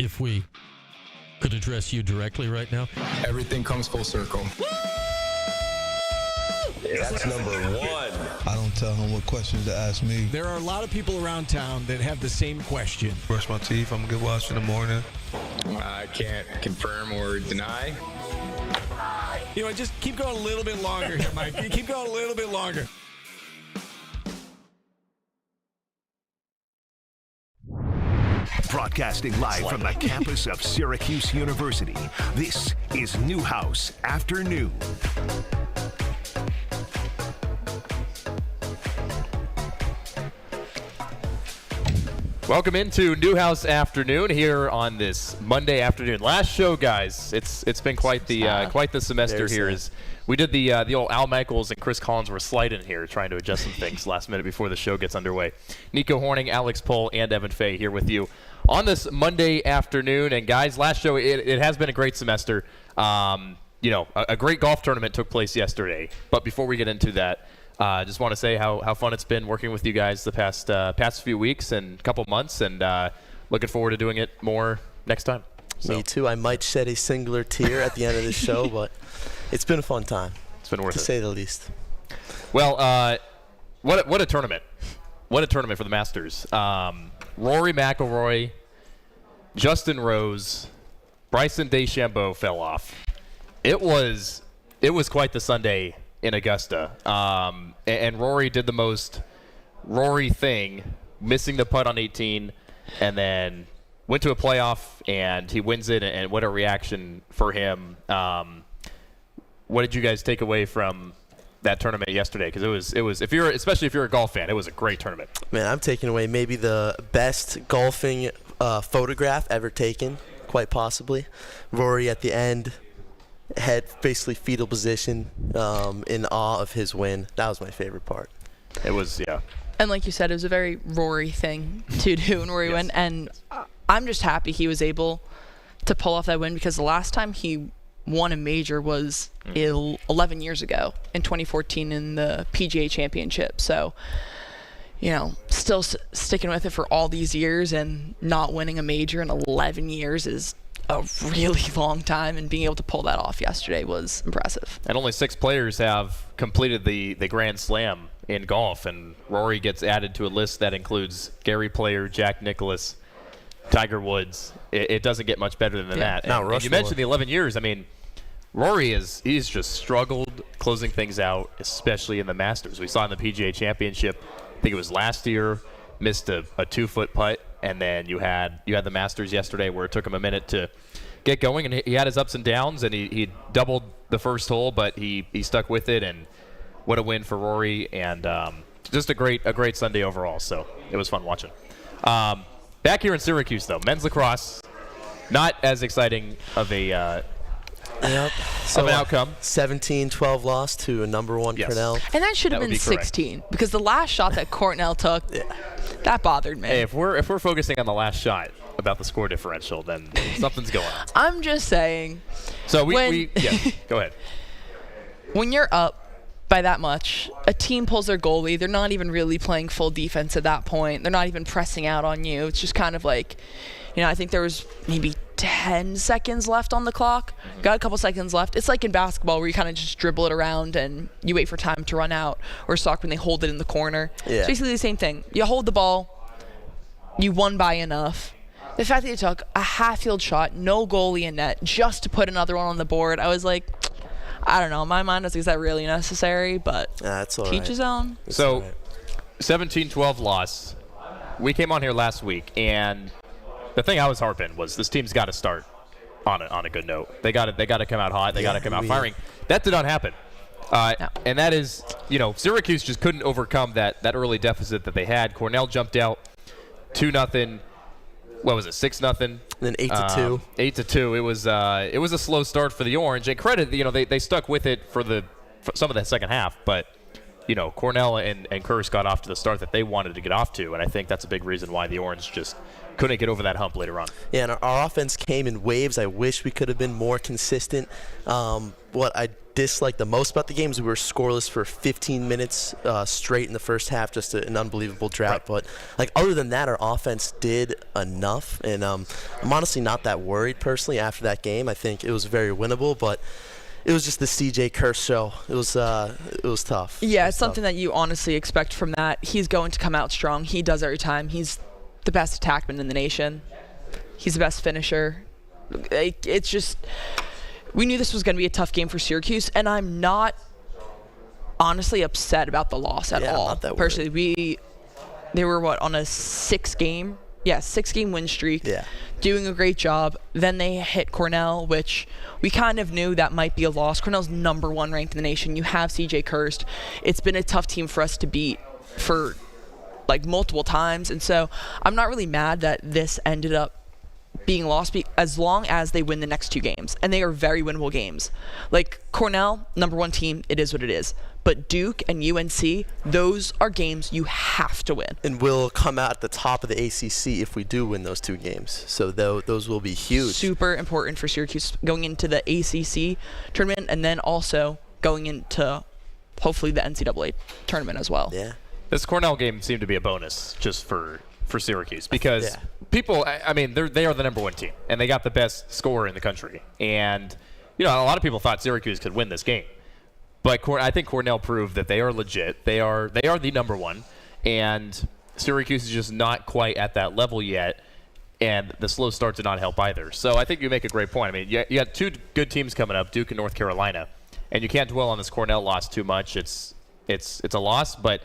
if we could address you directly right now. Everything comes full circle. That's number one. I don't tell him what questions to ask me. There are a lot of people around town that have the same question. Brush my teeth. I'm gonna get washed in the morning. I can't confirm or deny. You know, just keep going a little bit longer here, Mike. Keep going a little bit longer. Broadcasting live from the campus of Syracuse University, this is Newhouse Afternoon. Welcome into Newhouse Afternoon here on this Monday afternoon. Last show, guys. It's been quite the semester here. As we did the old Al Michaels and Chris Collins were sliding here, trying to adjust some things last minute before the show gets underway. Nico Horning, Alex Pohl, and Evan Fay here with you on this Monday afternoon. And guys, last show it has been a great semester. A great golf tournament took place yesterday. But before we get into that, just want to say how fun it's been working with you guys the past few weeks and couple months, and looking forward to doing it more next time. So. Me too. I might shed a singular tear at the end of this show, but it's been a fun time. It's been worth it, to say the least. Well, what a tournament! What a tournament for the Masters. Rory McIlroy, Justin Rose, Bryson DeChambeau fell off. It was quite the Sunday in Augusta. And Rory did the most Rory thing, missing the putt on 18, and then went to a playoff, and he wins it, and what a reaction for him. What did you guys take away from that tournament yesterday? Because it was especially if you're a golf fan, it was a great tournament. Man, I'm taking away maybe the best golfing photograph ever taken, quite possibly. Rory at the end, head basically fetal position, in awe of his win. That was my favorite part. It was, yeah. And like you said, it was a very Rory thing to do when Rory went. And I'm just happy he was able to pull off that win, because the last time he won a major was 11 years ago in 2014 in the PGA Championship. So, still sticking with it for all these years and not winning a major in 11 years is a really long time, and being able to pull that off yesterday was impressive. And only 6 players have completed the Grand Slam in golf, and Rory gets added to a list that includes Gary Player, Jack Nicklaus, Tiger Woods. It doesn't get much better than that. And you mentioned the 11 years. I mean, he's just struggled closing things out, especially in the Masters. We saw in the PGA Championship, I think it was last year, missed a 2-foot putt. And then you had the Masters yesterday, where it took him a minute to get going, and he had his ups and downs, and he doubled the first hole, but he stuck with it, and what a win for Rory, and just a great Sunday overall. So it was fun watching. Back here in Syracuse, though, men's lacrosse, not as exciting of an outcome. 17-12 loss to a number 1 Cornell. And that should have been 16, because the last shot that Cornell took, that bothered me. Hey, if we're focusing on the last shot about the score differential, then something's going on. I'm just saying. So go ahead. When you're up by that much, a team pulls their goalie. They're not even really playing full defense at that point. They're not even pressing out on you. It's just kind of like, I think there was maybe 10 seconds left on the clock. Got a couple seconds left. It's like in basketball where you kind of just dribble it around and you wait for time to run out, or soccer when they hold it in the corner. Yeah. It's basically the same thing. You hold the ball, you won by enough. The fact that you took a half-field shot, no goalie in net, just to put another one on the board, I was like, I don't know. In my mind, I was like, is that really necessary? But that's all teach his own. So 17-12 loss. We came on here last week, and the thing I was harping was this team's got to start on a good note. They got to come out hot. They got to come out firing. That did not happen. No. And that is, Syracuse just couldn't overcome that early deficit that they had. Cornell jumped out 2-0. What was it, 6-0? And then 8-2. 8-2. It was a slow start for the Orange. And credit, they stuck with it for some of that second half, but Cornell and Kurse got off to the start that they wanted to get off to, and I think that's a big reason why the Orange just couldn't get over that hump later on. Yeah, and our offense came in waves. I wish we could have been more consistent. What I disliked the most about the game is we were scoreless for 15 minutes straight in the first half, just an unbelievable drought. Right. But other than that, our offense did enough, and I'm honestly not that worried personally after that game. I think it was very winnable, but it was just the CJ Kurse show. It was tough. Yeah, it's something that you honestly expect from that. He's going to come out strong. He does every time. He's the best attackman in the nation. He's the best finisher. It's just, we knew this was going to be a tough game for Syracuse, and I'm not honestly upset about the loss at all. Not that personally, they were on a 6-game win streak. Yeah. Doing a great job. Then they hit Cornell, which we kind of knew that might be a loss. Cornell's #1 ranked in the nation. You have CJ Kurse. It's been a tough team for us to beat for multiple times, and so I'm not really mad that this ended up being lost as long as they win the next 2 games, and they are very winnable games. Cornell, #1 team, it is what it is. But Duke and UNC, those are games you have to win. And we'll come out at the top of the ACC if we do win those 2 games. So those will be huge. Super important for Syracuse going into the ACC tournament, and then also going into hopefully the NCAA tournament as well. Yeah. This Cornell game seemed to be a bonus just for Syracuse because people, they are the #1 team, and they got the best scorer in the country. And, a lot of people thought Syracuse could win this game. But I think Cornell proved that they are legit. They are the #1, and Syracuse is just not quite at that level yet, and the slow start did not help either. So I think you make a great point. You got 2 good teams coming up, Duke and North Carolina, and you can't dwell on this Cornell loss too much. It's a loss, but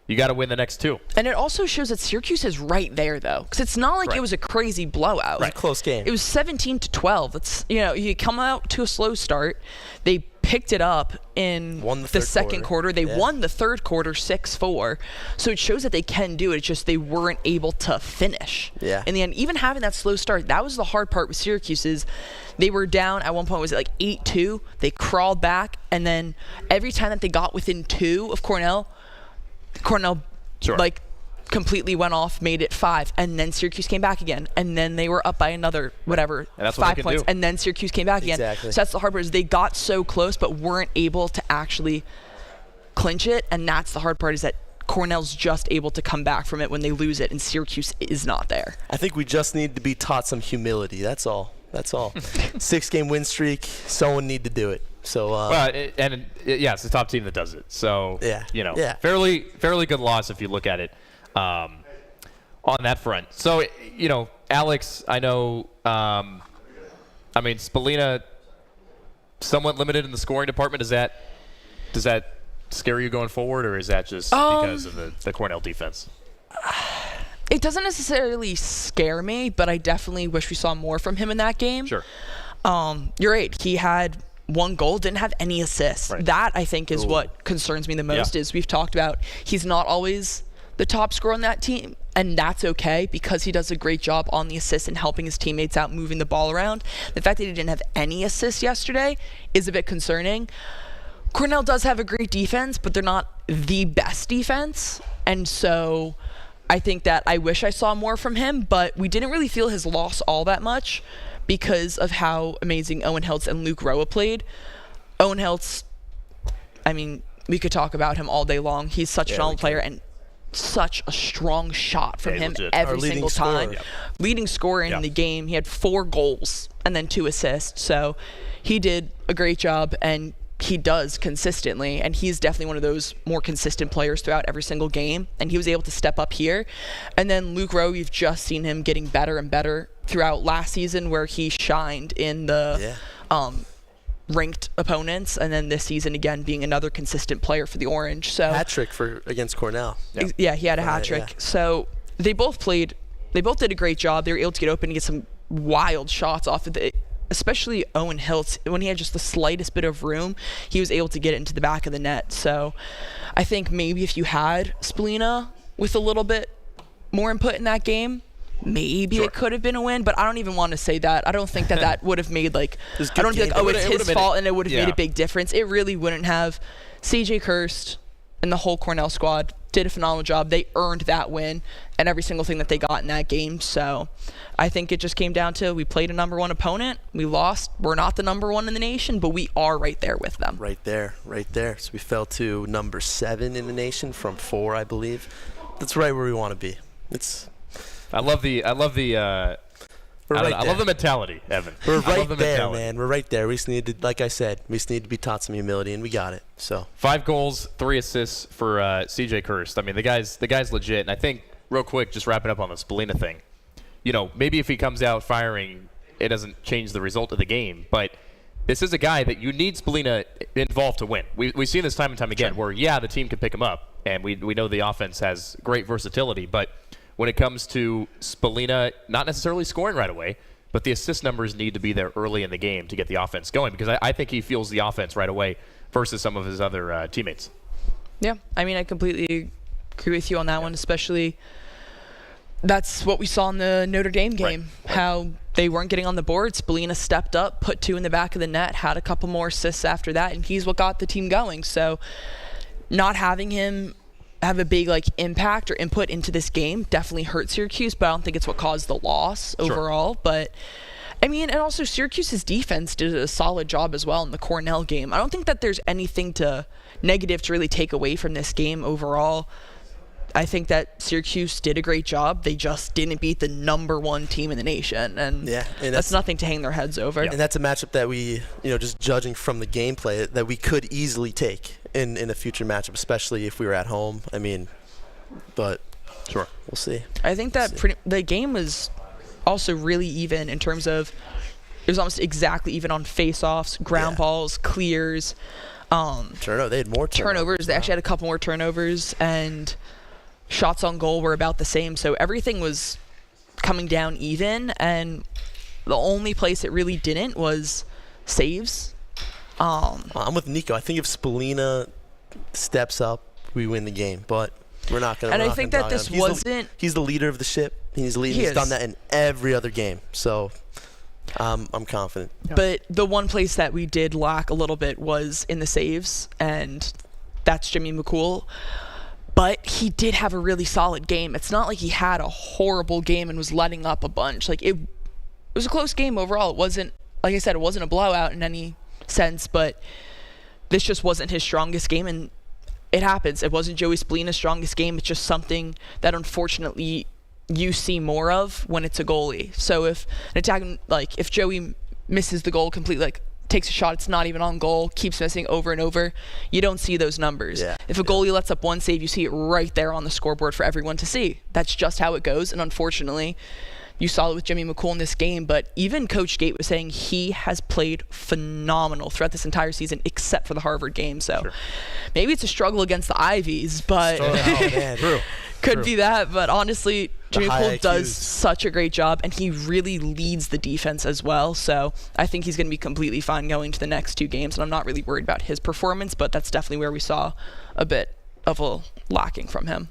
you got to win the next 2. And it also shows that Syracuse is right there, though, because it's not like it was a crazy blowout. It was a close game. It was 17-12. It's you come out to a slow start. They picked it up in the second quarter. They won the third quarter 6-4. So it shows that they can do it. It's just they weren't able to finish. Yeah. In the end, even having that slow start, that was the hard part with Syracuse is they were down at one point, was it 8-2? They crawled back, and then every time that they got within 2 of Cornell sure. Completely went off, made it 5, and then Syracuse came back again, and then they were up by another 5 points, and then Syracuse came back again. Exactly. So that's the hard part is they got so close but weren't able to actually clinch it, and that's the hard part is that Cornell's just able to come back from it when they lose it, and Syracuse is not there. I think we just need to be taught some humility. That's all. 6-game win streak. Someone need to do it. So it's the top team that does it. So yeah. fairly good loss if you look at it on that front. So Alex, I know. Spallina somewhat limited in the scoring department. Does that scare you going forward, or is that just because of the Cornell defense? It doesn't necessarily scare me, but I definitely wish we saw more from him in that game. Sure. You're right. He had 1 goal, didn't have any assists. Right. That, I think, is what concerns me the most is we've talked about he's not always the top scorer on that team, and that's okay because he does a great job on the assists and helping his teammates out, moving the ball around. The fact that he didn't have any assists yesterday is a bit concerning. Cornell does have a great defense, but they're not the best defense, and so I think that I wish I saw more from him, but we didn't really feel his loss all that much because of how amazing Owen Hiltz and Luke Roa played. Owen Hiltz, we could talk about him all day long. He's such a phenomenal player and such a strong shot from him every single time. Yep. Leading scorer in the game. He had 4 goals and then 2 assists. So he did a great job, and he does consistently, and he's definitely one of those more consistent players throughout every single game, and he was able to step up here. And then Luke Rowe, we've just seen him getting better and better throughout last season, where he shined in the ranked opponents, and then this season again being another consistent player for the Orange. So hat trick against Cornell. Yeah, he had a hat trick. Yeah. So they both did a great job. They were able to get open and get some wild shots off of it. Especially Owen Hiltz, when he had just the slightest bit of room, he was able to get it into the back of the net. So I think maybe if you had Spallina with a little bit more input in that game, maybe it could have been a win, but I don't even want to say that. I don't think that would have made I don't think it's his fault and it would have made a big difference. It really wouldn't have. CJ Kurse and the whole Cornell squad did a phenomenal job. They earned that win and every single thing that they got in that game. So I think it just came down to we played a number one opponent. We lost. We're not the number one in the nation, but we are right there with them. Right there. So we fell to number 7 in the nation from 4, I believe. That's right where we want to be. I love the mentality, Evan. We're right there, man. We're right there. We just need to, like I said, we just need to be taught some humility, and we got it. So 5 goals, 3 assists for CJ Kirst. I mean, the guy's legit. And I think, real quick, just wrapping up on the Spallina thing. You know, maybe if he comes out firing, it doesn't change the result of the game. But this is a guy that you need Spallina involved to win. We've seen this time and time again where, the team can pick him up, and we know the offense has great versatility. But when it comes to Spallina, not necessarily scoring right away, but the assist numbers need to be there early in the game to get the offense going, because I think he feels the offense right away versus some of his other teammates. Yeah, I mean, I completely agree with you on that one, especially that's what we saw in the Notre Dame game, how they weren't getting on the board. Spallina stepped up, put 2 in the back of the net, had a couple more assists after that, and he's what got the team going. So not having him have a big impact or input into this game definitely hurt Syracuse, but I don't think it's what caused the loss overall. But I mean, and also Syracuse's defense did a solid job as well in the Cornell game. I don't think that there's anything negative to really take away from this game overall. I think that Syracuse did a great job. They just didn't beat the number 1 team in the nation, and that's nothing to hang their heads over. And that's a matchup that we, just judging from the gameplay, that we could easily take in a future matchup, especially if we were at home. I mean, but we'll see. I think that the game was also really even in terms of it was almost exactly even on face-offs, ground balls, clears. They had more turnovers. They actually had a couple more turnovers, and shots on goal were about the same. So everything was coming down even, and the only place it really didn't was saves. I'm with Nico. I think if Spallina steps up, we win the game. But we're not going to. And I think that this wasn't. He's the leader of the ship. He's done that in every other game. So I'm confident. But the one place that we did lack a little bit was in the saves, and that's Jimmy McCool. But he did have a really solid game. It's not like he had a horrible game and was letting up a bunch. It was a close game overall. It wasn't, like I said, it wasn't a blowout in any sense, but this just wasn't his strongest game, and it happens. It wasn't Joey Spallina's strongest game. It's just something that unfortunately you see more of when it's a goalie. So if an attacking, if Joey misses the goal completely, takes a shot, it's not even on goal, keeps missing over and over, you don't see those numbers. If a goalie lets up one save, you see it right there on the scoreboard for everyone to see. That's just how it goes, and unfortunately, you saw it with Jimmy McCool in this game, but even Coach Gate was saying he has played phenomenal throughout this entire season except for the Harvard game. So maybe it's a struggle against the Ivies, but could be that. But honestly, Jimmy McCool does such a great job, and he really leads the defense as well. So I think he's going to be completely fine going to the next 2 games, and I'm not really worried about his performance, but that's definitely where we saw a bit of a lacking from him.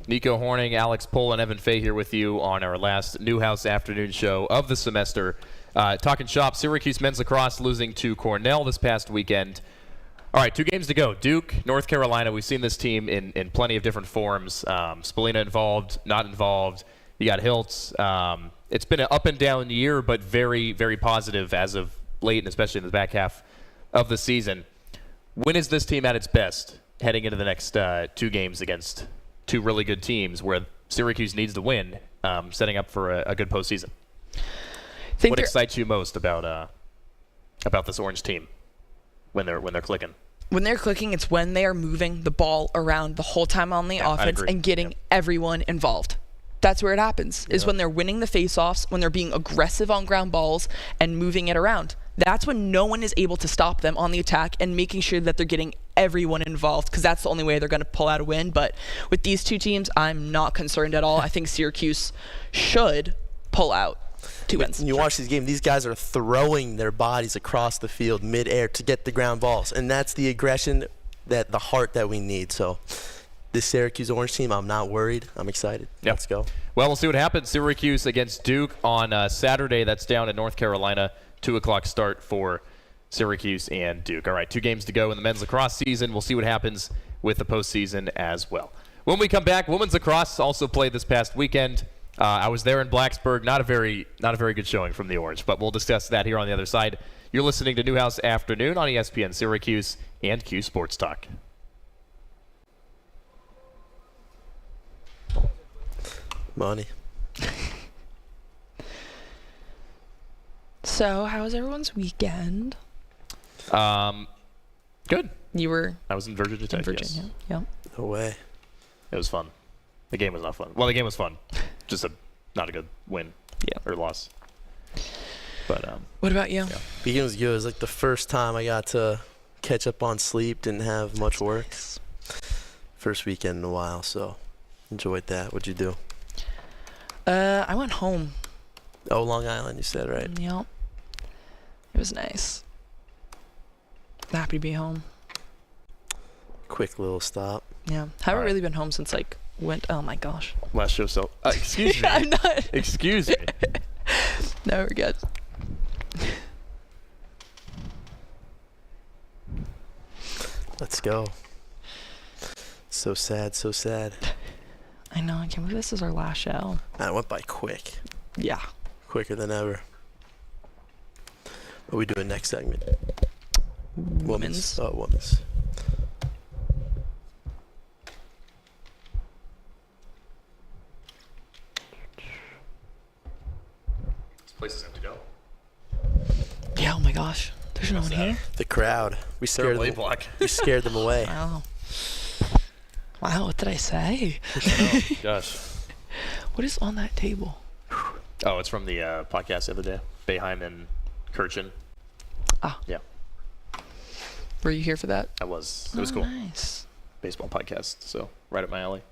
Nico Horning, Alex Pohl, and Evan Fay here with you on our last Newhouse afternoon show of the semester. Talking shop, Syracuse men's lacrosse losing to Cornell this past weekend. All right, 2 games to go. Duke, North Carolina. We've seen this team in plenty of different forms. Spallina involved, not involved. You got Hiltz. It's been an up and down year, but very, very positive as of late, and especially in the back half of the season. When is this team at its best heading into the next 2 games against 2 really good teams where Syracuse needs to win, setting up for a good postseason? What excites you most about this Orange team when they're clicking? When they're clicking, it's when they are moving the ball around the whole time on the offense and getting everyone involved. That's where it happens, is when they're winning the faceoffs, when they're being aggressive on ground balls and moving it around. That's when no one is able to stop them on the attack and making sure that they're getting everyone involved, because that's the only way they're going to pull out a win. But with these 2 teams, I'm not concerned at all. I think Syracuse should pull out 2 wins. When you watch these games, these guys are throwing their bodies across the field midair to get the ground balls, and that's the aggression, the heart that we need. So this Syracuse Orange team, I'm not worried. I'm excited. Let's go. Well, we'll see what happens. Syracuse against Duke on Saturday. That's down in North Carolina. 2 o'clock start for Syracuse and Duke. All right, 2 games to go in the men's lacrosse season. We'll see what happens with the postseason as well. When we come back, women's lacrosse also played this past weekend. I was there in Blacksburg. Not a very good showing from the Orange, but we'll discuss that here on the other side. You're listening to Newhouse Afternoon on ESPN Syracuse and Q Sports Talk. Money. So, how was everyone's weekend? Good. I was in Virginia Tech. Virginia. Yes. Yeah. No way. It was fun. The game was not fun. Well, the game was fun. Just not a good win. Yeah. Or loss. But what about you? Yeah. Weekend was good. It was like the first time I got to catch up on sleep. Didn't have much work. First weekend in a while, so enjoyed that. What'd you do? I went home. Oh, Long Island, you said, right? Yep. It was nice. Happy to be home. Quick little stop. Yeah. Haven't really been home since oh my gosh. Last show, so excuse me. I'm not. Excuse me. No, we're good. Let's go. So sad, so sad. I know. I can't believe this is our last show. That went by quick. Yeah. Quicker than ever. What are we doing next segment? Women's. Oh, women's. This place is empty to go. Yeah. Oh my gosh. There's no one here. The crowd. We scared them. block. We scared them away. Wow. Wow. What did I say? Oh, gosh. What is on that table? Oh, it's from the podcast the other day. Bayheim and Kirchen. Ah. Yeah. Were you here for that? I was. It was cool. Nice. Baseball podcast, so right up my alley.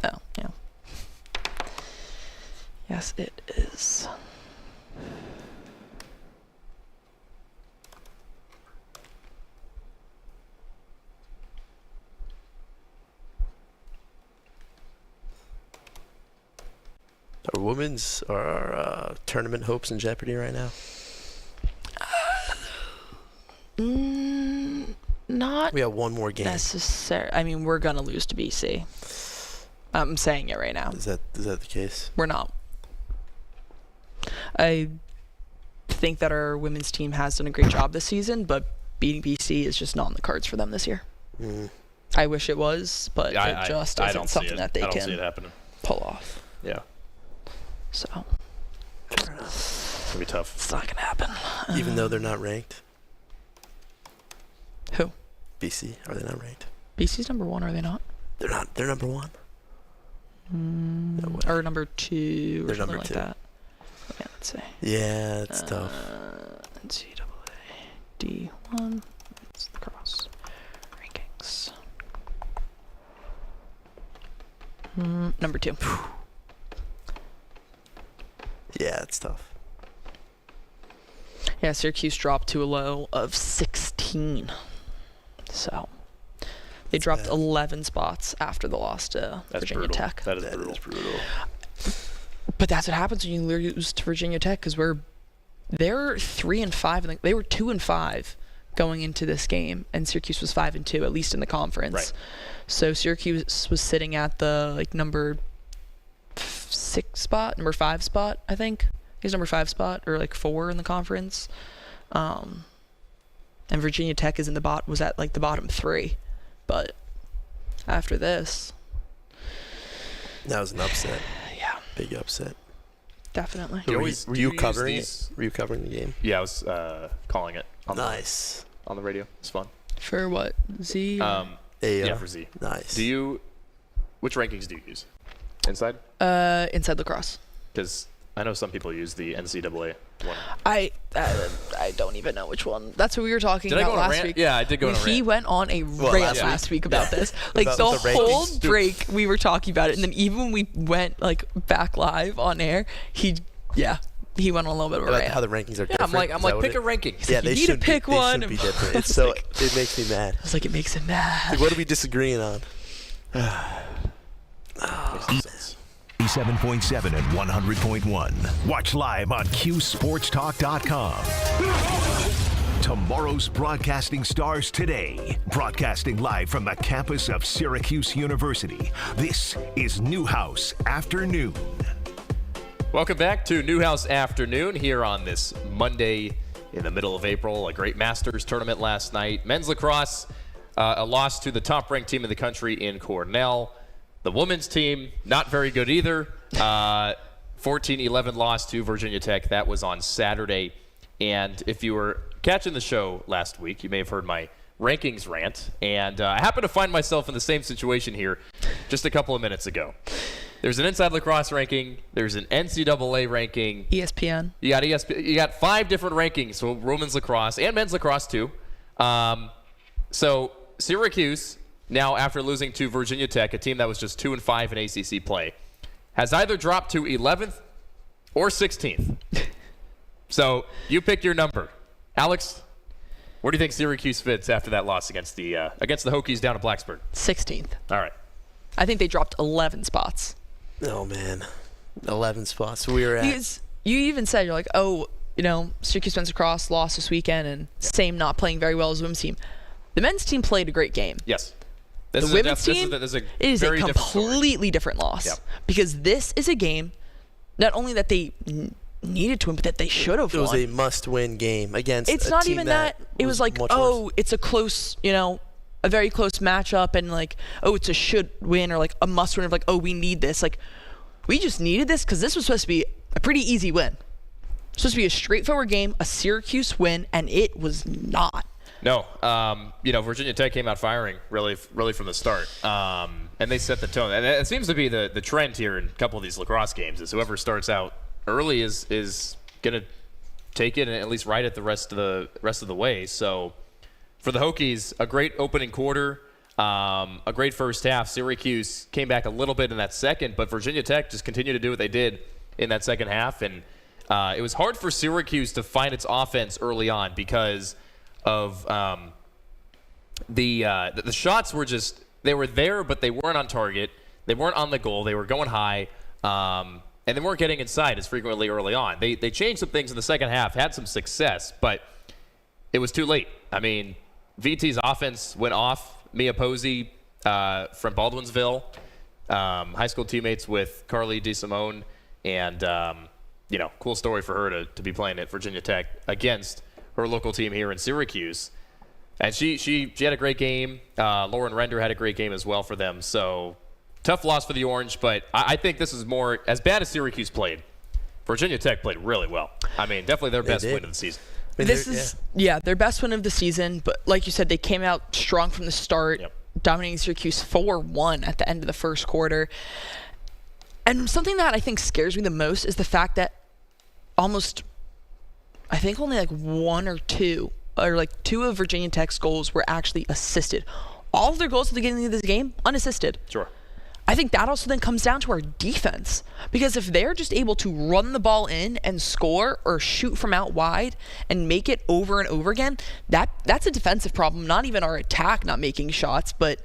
Oh, yeah. Yes, it is. Are women's tournament hopes in jeopardy right now? Not We have one more game. necessarily. I mean, we're gonna lose to BC. I'm saying it right now. Is that the case? We're not. I think that our women's team has done a great job this season, but beating BC is just not on the cards for them this year. I wish it was, but it just isn't something that they I don't see it can happening. pull off. Yeah. So It's gonna be tough. it's not gonna happen. Even though they're not ranked? Who? BC, are they not ranked? BC's number 1, are they not? They're not. They're number 1. No way. Or number 2 or They're something number like 2. that. Yeah, let's see. Yeah, it's tough. NCAA D1. It's the cross rankings. Number 2. Yeah, it's tough. Yeah, Syracuse dropped to a low of 16. So they dropped bad. 11 spots after the loss to That's Virginia brutal. Tech. That is brutal. But that's what happens when you lose to Virginia Tech, because they're 3-5. And they were 2-5 going into this game, and Syracuse was 5-2, at least in the conference. Right. So Syracuse was sitting at the number 6 spot, number 5 spot, I think. He's number 5 spot, or 4 in the conference. And Virginia Tech is was at the bottom 3. But after this, That was an upset. yeah, Big upset. definitely. You Were always- you do you use covering these- it? Were you covering the game? Yeah, I was calling it on Nice. the radio. It's fun. For what? Z? Yeah, for Z. Nice. Which rankings do you use? Inside? Inside lacrosse. Because I know some people use the NCAA one. I don't even know which one. That's what we were talking Did I about go on a last rant? week. Yeah, I did go on a He rant. went on a Well, rant last last week about this. About The the whole rankings. break we were talking about it, and then even when we went back live on air, he went on a little bit of a About rant. how the rankings are Yeah, different. I'm like, Is that what pick it- a ranking. Yeah, you they need to should pick be, one. They should be different. I It's was so like- it makes me mad. I was like, it makes him mad. Like, what are we disagreeing on? 87.7 and 100.1. Watch live on QSportsTalk.com. Tomorrow's broadcasting stars today. Broadcasting live from the campus of Syracuse University. This is Newhouse Afternoon. Welcome back to Newhouse Afternoon here on this Monday in the middle of April. A great Masters tournament last night. Men's lacrosse, a loss to the top-ranked team in the country in Cornell. The women's team, not very good either. 14-11 loss to Virginia Tech. That was on Saturday. And if you were catching the show last week, you may have heard my rankings rant. And I happen to find myself in the same situation here just a couple of minutes ago. There's an Inside Lacrosse ranking. There's an NCAA ranking. ESPN. You got ESPN. You got 5 different rankings for women's lacrosse and men's lacrosse too. So Syracuse, now after losing to Virginia Tech, a team that was just 2-5 in ACC play, has either dropped to 11th or 16th. So you pick your number, Alex. Where do you think Syracuse fits after that loss against the Hokies down at Blacksburg? 16th. All right. I think they dropped 11 spots. Oh, man. 11 spots. We were at. Because you even said, you're like, Syracuse men's lacrosse lost this weekend and same not playing very well as the women's team. The men's team played a great game. Yes. The women's team, it is a completely different loss. Yep. Because this is a game, not only that they needed to win, but that they should have won. It was a must-win game against It's a not team even that. It was like, it's a close, a very close matchup, and like, it's a should win or like a must win of like, we need this. Like, we just needed this because this was supposed to be a pretty easy win. Supposed to be a straightforward game, a Syracuse win, and it was not. No, Virginia Tech came out firing really from the start, and they set the tone. And it seems to be the trend here in a couple of these lacrosse games is whoever starts out early is gonna take it and at least ride it the rest of the way. So for the Hokies, a great opening quarter, a great first half. Syracuse came back a little bit in that second, but Virginia Tech just continued to do what they did in that second half, and it was hard for Syracuse to find its offense early on because of the shots were just, they were there, but they weren't on target. They weren't on the goal. They were going high, and they weren't getting inside as frequently early on. They changed some things in the second half, had some success, but it was too late. I mean, VT's offense went off. Mia Posey from Baldwinsville, high school teammates with Carly DeSimone, and cool story for her to be playing at Virginia Tech against her local team here in Syracuse. And she had a great game. Lauren Render had a great game as well for them. So tough loss for the Orange, but I think this is more, as bad as Syracuse played, Virginia Tech played really well. I mean, definitely their best win of the season. This is their best win of the season, but like you said, they came out strong from the start, dominating Syracuse 4-1 at the end of the first quarter. And something that I think scares me the most is the fact that I think only like one or two of Virginia Tech's goals were actually assisted. All of their goals at the beginning of this game, unassisted. Sure. I think that also then comes down to our defense. Because if they're just able to run the ball in and score or shoot from out wide and make it over and over again, that's a defensive problem, not even our attack not making shots. But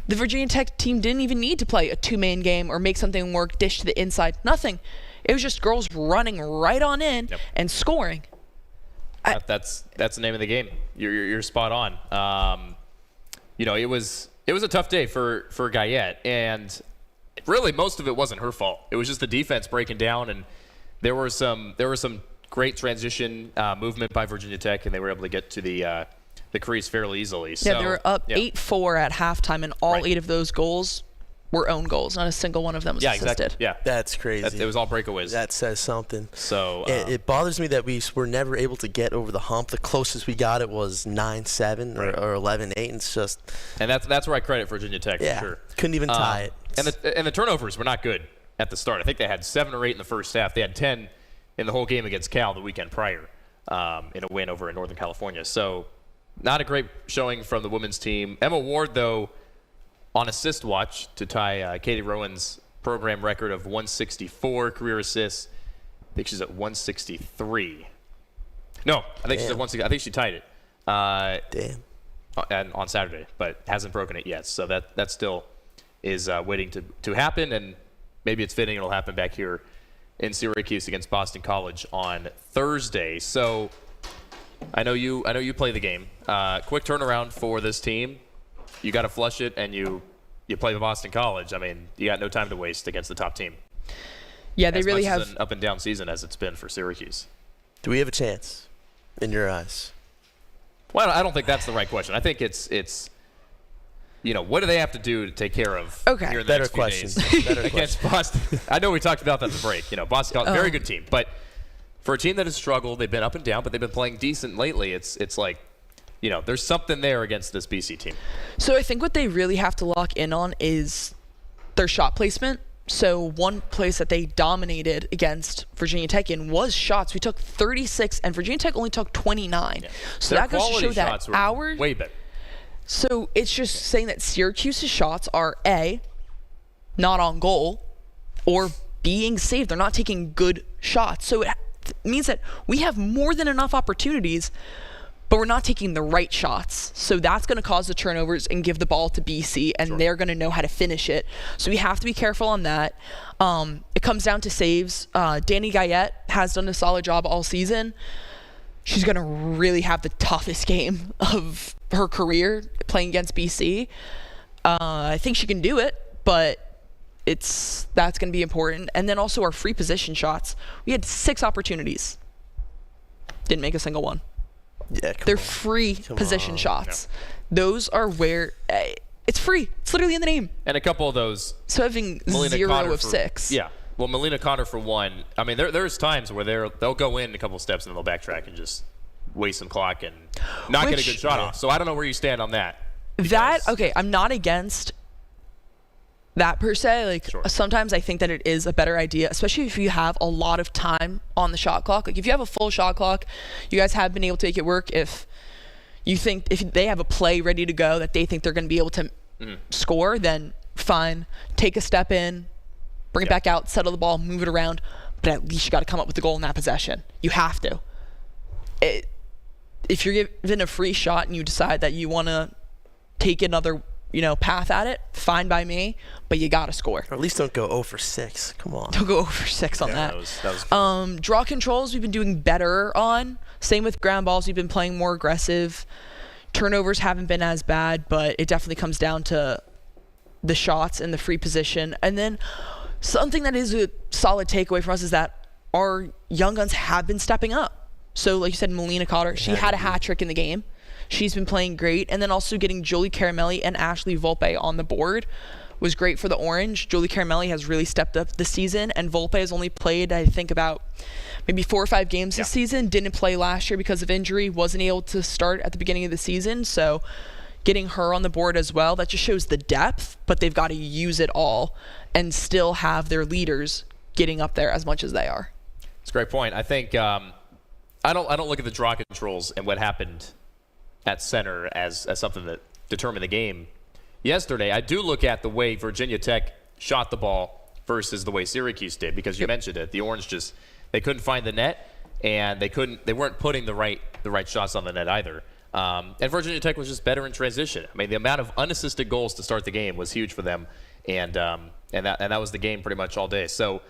the Virginia Tech team didn't even need to play a two-man game or make something work, dish to the inside. Nothing. It was just girls running right on in and scoring. That's the name of the game. You're spot on. It was a tough day for Guyette, and really most of it wasn't her fault. It was just the defense breaking down, and there were some great transition movement by Virginia Tech, and they were able to get to the crease fairly easily. So, they were up 8-4 at halftime, and all 8 of those goals were own goals. Not a single one of them was assisted. Exactly. Yeah, that's crazy. It was all breakaways. That says something. So it bothers me that we were never able to get over the hump. The closest we got it was 9-7 or 11-8. And it's just. And that's where I credit Virginia Tech for sure. Couldn't even tie it. And the turnovers were not good at the start. I think they had 7 or 8 in the first half. They had 10 in the whole game against Cal the weekend prior in a win over in Northern California. So not a great showing from the women's team. Emma Ward, though, on assist watch to tie Katie Rowan's program record of 164 career assists. I think she's at 163. No, I think she's at 160. I think she tied it. Damn. And on Saturday, but hasn't broken it yet. So that still is waiting to happen, and maybe it's fitting it'll happen back here in Syracuse against Boston College on Thursday. So I know you play the game. Quick turnaround for this team. You got to flush it, and you play the Boston College. I mean, you got no time to waste against the top team. Yeah, they really have an up and down season as it's been for Syracuse. Do we have a chance in your eyes? Well, I don't think that's the right question. I think it's what do they have to do to take care of here in the next few days against Boston? I know we talked about that at the break. Boston College, very good team, but for a team that has struggled, they've been up and down, but they've been playing decent lately. It's like, there's something there against this BC team. So I think what they really have to lock in on is their shot placement. So one place that they dominated against Virginia Tech in was shots. We took 36, and Virginia Tech only took 29. Yeah. So that goes to show that ours way better. So it's just saying that Syracuse's shots are A, not on goal, or being saved. They're not taking good shots. So it means that we have more than enough opportunities, but we're not taking the right shots. So that's going to cause the turnovers and give the ball to BC, and they're going to know how to finish it. So we have to be careful on that. It comes down to saves. Danny Guyette has done a solid job all season. She's going to really have the toughest game of her career playing against BC. I think she can do it, but that's going to be important. And then also our free position shots. We had 6 opportunities. Didn't make a single one. Yeah, they're free position shots. Yeah. Those are where it's free. It's literally in the name. And a couple of those. So having Melina 0 Connor of 6. Yeah. Well, Melina Connor for one. I mean, there's times where they'll go in a couple steps and then they'll backtrack and just waste some clock and not get a good shot off. So I don't know where you stand on that. Okay, I'm not against that per se. Like sometimes I think that it is a better idea, especially if you have a lot of time on the shot clock. Like if you have a full shot clock, you guys have been able to make it work. If they have a play ready to go that they think they're going to be able to score, then fine. Take a step in, bring it back out, settle the ball, move it around. But at least you got to come up with the goal in that possession. You have to. If you're given a free shot and you decide that you want to take another path at it, fine by me, but you gotta score. Or at least don't go 0 for 6. Come on. Don't go 0 for 6 on that. That was draw controls we've been doing better on. Same with ground balls, we've been playing more aggressive. Turnovers haven't been as bad, but it definitely comes down to the shots and the free position. And then something that is a solid takeaway from us is that our young guns have been stepping up. So like you said, Melina Cotter, she had a hat trick in the game. She's been playing great. And then also getting Jolie Caramelli and Ashley Volpe on the board was great for the Orange. Jolie Caramelli has really stepped up this season, and Volpe has only played, I think, about maybe 4 or 5 games this season. Didn't play last year because of injury. Wasn't able to start at the beginning of the season. So getting her on the board as well, that just shows the depth, but they've got to use it all and still have their leaders getting up there as much as they are. It's a great point. I think I don't look at the draw controls and what happened at center as something that determined the game yesterday. I do look at the way Virginia Tech shot the ball versus the way Syracuse did, because you mentioned it. The Orange they couldn't find the net, and they weren't putting the right shots on the net either. And Virginia Tech was just better in transition. I mean, the amount of unassisted goals to start the game was huge for them, and that was the game pretty much all day. So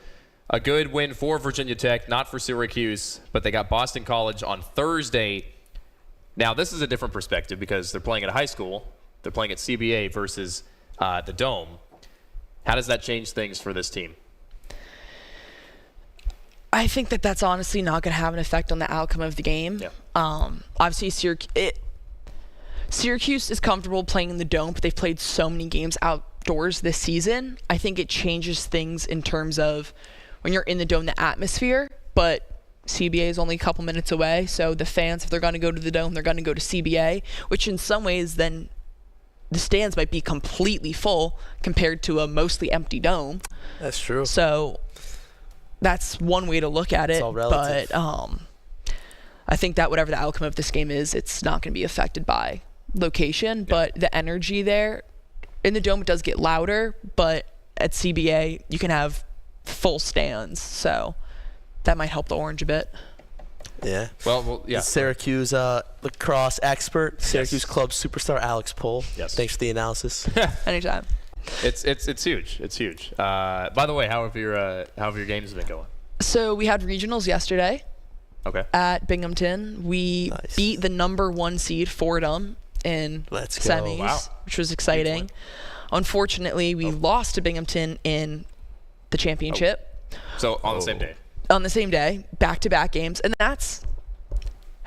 a good win for Virginia Tech, not for Syracuse, but they got Boston College on Thursday. Now, this is a different perspective because they're playing at a high school. They're playing at CBA versus the Dome. How does that change things for this team? I think that's honestly not going to have an effect on the outcome of the game. Yeah. Obviously, Syracuse is comfortable playing in the Dome, but they've played so many games outdoors this season. I think it changes things in terms of when you're in the Dome, the atmosphere, but CBA is only a couple minutes away, so the fans, if they're going to go to the Dome, they're going to go to CBA, which in some ways then the stands might be completely full compared to a mostly empty Dome. That's true. So that's one way to look at it. It's all relative. But I think that whatever the outcome of this game is, it's not going to be affected by location, but the energy there in the Dome, it does get louder, but at CBA you can have full stands, so that might help the Orange a bit. Yeah. Well, yeah. Syracuse lacrosse expert, Syracuse club superstar Alex Pohl. Yes. Thanks for the analysis. Anytime. It's huge. It's huge. By the way, how have your games been going? So we had regionals yesterday. at Binghamton. We beat the number 1 seed, Fordham, in semis, which was exciting. Unfortunately, we lost to Binghamton in the championship. So on the same day? On the same day, back-to-back games. And that's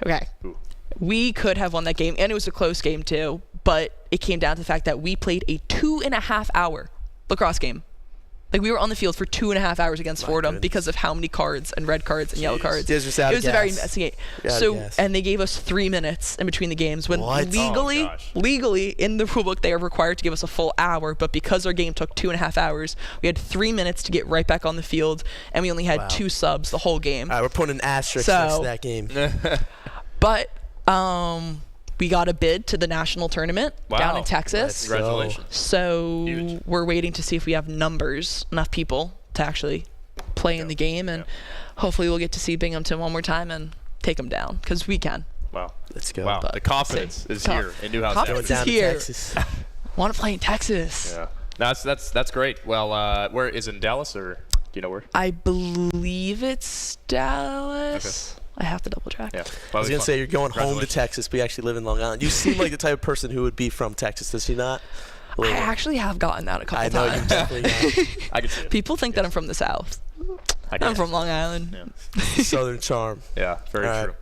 okay. Ooh. We could have won that game, and it was a close game too, but it came down to the fact that we played a 2.5-hour lacrosse game. Like, we were on the field for 2.5 hours against Fordham because of how many cards and red cards and yellow cards. It was a very messy game. And they gave us 3 minutes in between the games when legally in the rulebook they are required to give us a full hour, but because our game took 2.5 hours, we had 3 minutes to get right back on the field, and we only had 2 subs the whole game. All right, we're putting an asterisk next to that game. But we got a bid to the national tournament down in Texas. Congratulations. So Huge. We're waiting to see if we have enough people to actually play in the game, and hopefully we'll get to see Binghamton one more time and take them down, because we can. Wow. Let's go. Wow. The confidence is here in Newhouse. Confidence is here. Want to play in Texas. Yeah. No, that's great. Well, where is it, in Dallas, or do you know where? I believe it's Dallas. Okay. I have to double check. Yeah. I was going to say, you're going home to Texas, but you actually live in Long Island. You seem like the type of person who would be from Texas, does she not? I actually have gotten that a couple times. I know you definitely have. I can see it. People think that I'm from the South. I'm from Long Island. Yeah. Southern charm. Yeah, very true.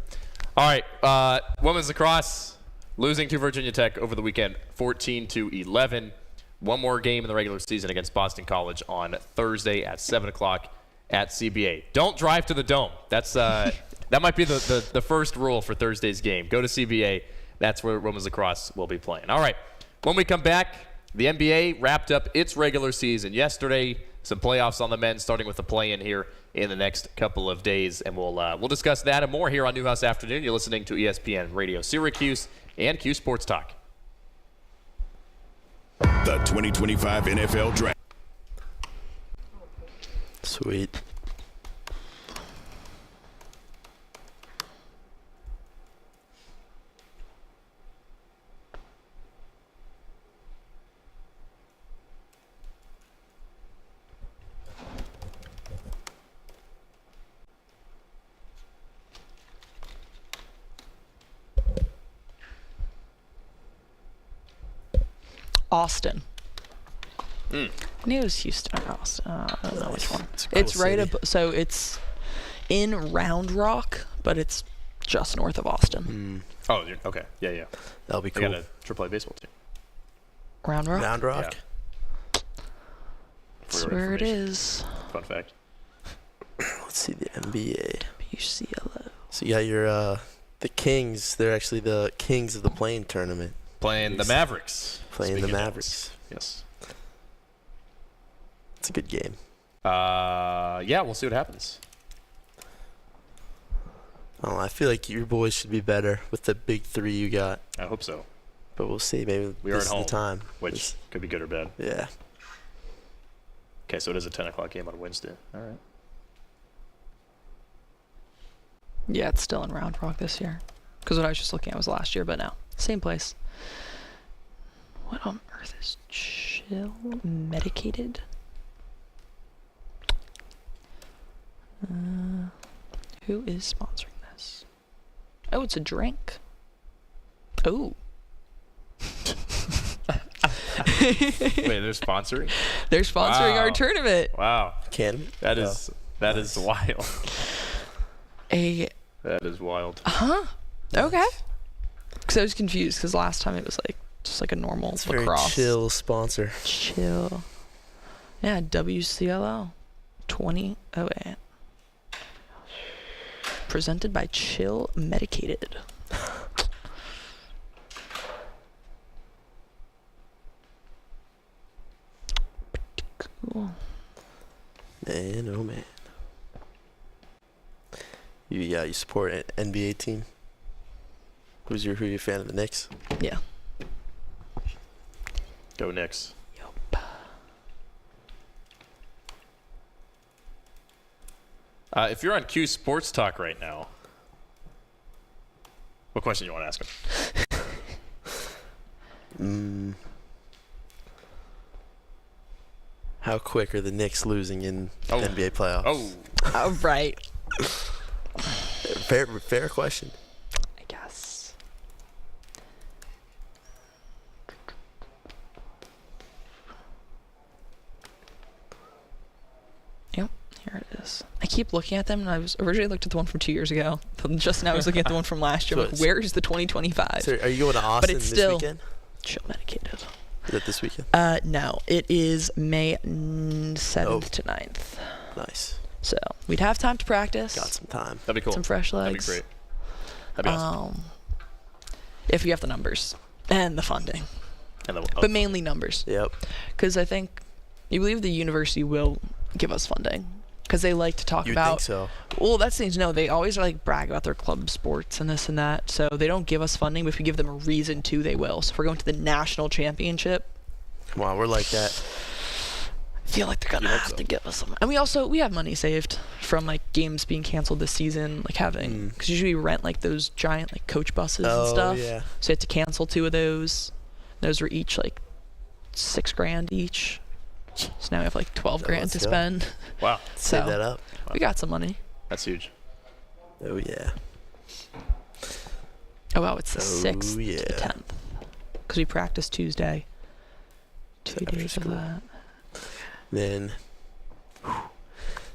All right, women's lacrosse losing to Virginia Tech over the weekend, 14-11. One more game in the regular season against Boston College on Thursday at 7 o'clock at CBA. Don't drive to the Dome. That's that might be the first rule for Thursday's game. Go to CBA. That's where women's lacrosse will be playing. All right. When we come back, the NBA wrapped up its regular season yesterday. Some playoffs on the men, starting with the play-in here in the next couple of days. And we'll discuss that and more here on Newhouse Afternoon. You're listening to ESPN Radio Syracuse and Q Sports Talk. The 2025 NFL Draft. Sweet. Austin. I knew it was Houston or Austin. I don't know which one. It's right up. So it's in Round Rock, but it's just north of Austin. Oh, okay. Yeah. That'll be cool. They got a AAA baseball team. Round Rock? Round Rock? Yeah. That's where it is. Fun fact. Let's see the NBA. UCLA. So you got your the Kings. They're actually the kings of the play-in tournament. Playing the Mavericks. Playing the Mavericks. Yes. It's a good game. Yeah, we'll see what happens. Oh, I feel like your boys should be better with the big three you got. I hope so. But we'll see. Maybe We are this at is home, the time. which could be good or bad. Yeah. Okay, so it is a 10 o'clock game on Wednesday. All right. Yeah, it's still in Round Rock this year. Because what I was just looking at was last year, but no. Same place. What on earth is Chill Medicated? Who is sponsoring this? Oh, it's a drink. Oh. Wait, they're sponsoring? They're sponsoring our tournament. Wow. Can That is wild. That is wild. Okay. Because I was confused because last time it was like just like a normal It's lacrosse. very chill sponsor. Chill. Yeah, WCLO 2008. Presented by Chill Medicated. Cool. Man, oh man. You support an NBA team? Who you a fan of the Knicks? Yeah. Go Knicks. Yup. If you're on Q Sports Talk right now, what question do you want to ask him? How quick are the Knicks losing in NBA playoffs? Oh. Right. Fair question. I guess. Yep, here it is. I keep looking at them, and I was originally looked at the one from 2 years ago. Just now I was looking at the one from last year. So I'm like, where is the 2025? So are you going to Austin it's this still weekend? Chill medicated. Is it this weekend? No, it is May 7th to 9th. Nice. So we'd have time to practice. Got some time. That'd be cool. Some fresh legs. That'd be great. That'd be awesome. If we have the numbers and the funding. But mainly numbers. Yep. Because I think, you believe the university will give us funding. Because they like to talk You'd about. think so. Well, that's the thing to know. They always like brag about their club sports and this and that. So they don't give us funding, but if we give them a reason to, they will. So if we're going to the national championship. Come on, we're like that. I feel like they're gonna have to give us some. And we have money saved from like games being canceled this season, like having because usually we rent like those giant like coach buses and stuff. Yeah. So we had to cancel 2 of those. Those were each like $6,000 each. So now we have like 12 grand to spend. Wow. So Save that up. we got some money. That's huge. Oh yeah. Oh wow, it's the 6th to yeah. the 10th. Because we practice Tuesday. 2 After days of school. that. Then